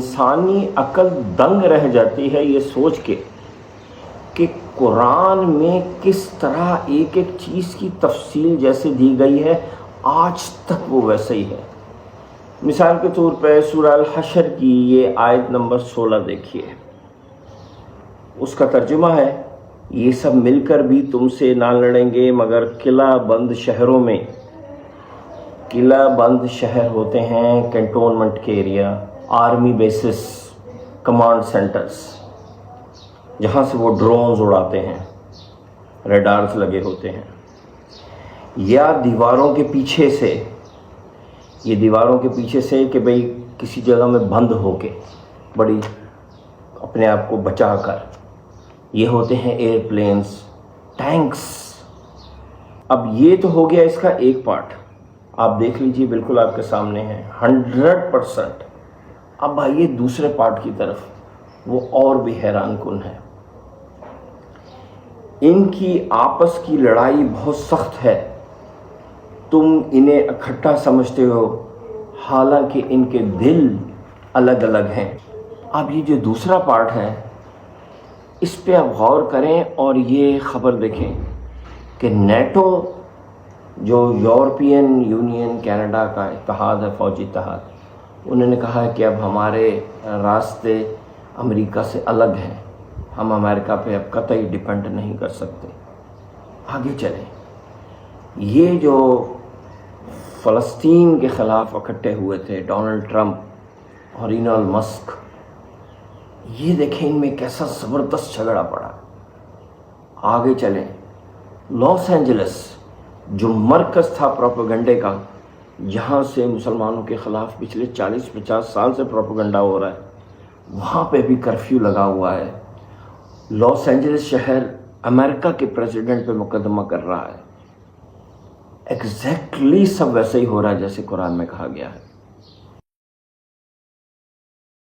انسانی عقل دنگ رہ جاتی ہے یہ سوچ کے کہ قرآن میں کس طرح ایک ایک چیز کی تفصیل جیسے دی گئی ہے آج تک وہ ویسے ہی ہے۔ مثال کے طور پہ سورہ الحشر کی یہ آیت نمبر 16 دیکھیے، اس کا ترجمہ ہے، یہ سب مل کر بھی تم سے نہ لڑیں گے مگر قلعہ بند شہروں میں۔ قلعہ بند شہر ہوتے ہیں کنٹونمنٹ کے area, army bases, command centres, جہاں سے وہ ڈرونز اڑاتے ہیں، ریڈارز لگے ہوتے ہیں، یا دیواروں کے پیچھے سے، یہ دیواروں کے پیچھے سے کہ بھئی کسی جگہ میں بند ہو کے بڑی اپنے آپ کو بچا کر، یہ ہوتے ہیں ایئر پلینز، ٹینکس۔ اب یہ تو ہو گیا اس کا ایک پارٹ، آپ دیکھ لیجئے بالکل آپ کے سامنے ہے 100%۔ اب آئیے دوسرے پارٹ کی طرف، وہ اور بھی حیران کن ہے۔ ان کی آپس کی لڑائی بہت سخت ہے، تم انہیں اکٹھا سمجھتے ہو حالانکہ ان کے دل الگ الگ ہیں۔ اب یہ جو دوسرا پارٹ ہے اس پہ آپ غور کریں اور یہ خبر دیکھیں کہ نیٹو جو یورپین یونین کینیڈا کا اتحاد ہے، فوجی اتحاد، انہوں نے کہا ہے کہ اب ہمارے راستے امریکہ سے الگ ہیں، ہم امریکہ پہ اب قطعی ڈیپینڈ نہیں کر سکتے۔ آگے چلیں، یہ جو فلسطین کے خلاف اکٹھے ہوئے تھے ڈونلڈ ٹرمپ اور ایلن مسک، یہ دیکھیں ان میں کیسا زبردست جھگڑا پڑا۔ آگے چلیں، لاس اینجلس جو مرکز تھا پروپیگنڈے کا، جہاں سے مسلمانوں کے خلاف پچھلے 40-50 سال سے پروپیگنڈا ہو رہا ہے، وہاں پہ بھی کرفیو لگا ہوا ہے۔ لاس اینجلس شہر امریکہ کے پریزیڈنٹ پہ مقدمہ کر رہا ہے۔ ایگزیکٹلی سب ویسے ہی ہو رہا ہے جیسے قرآن میں کہا گیا ہے۔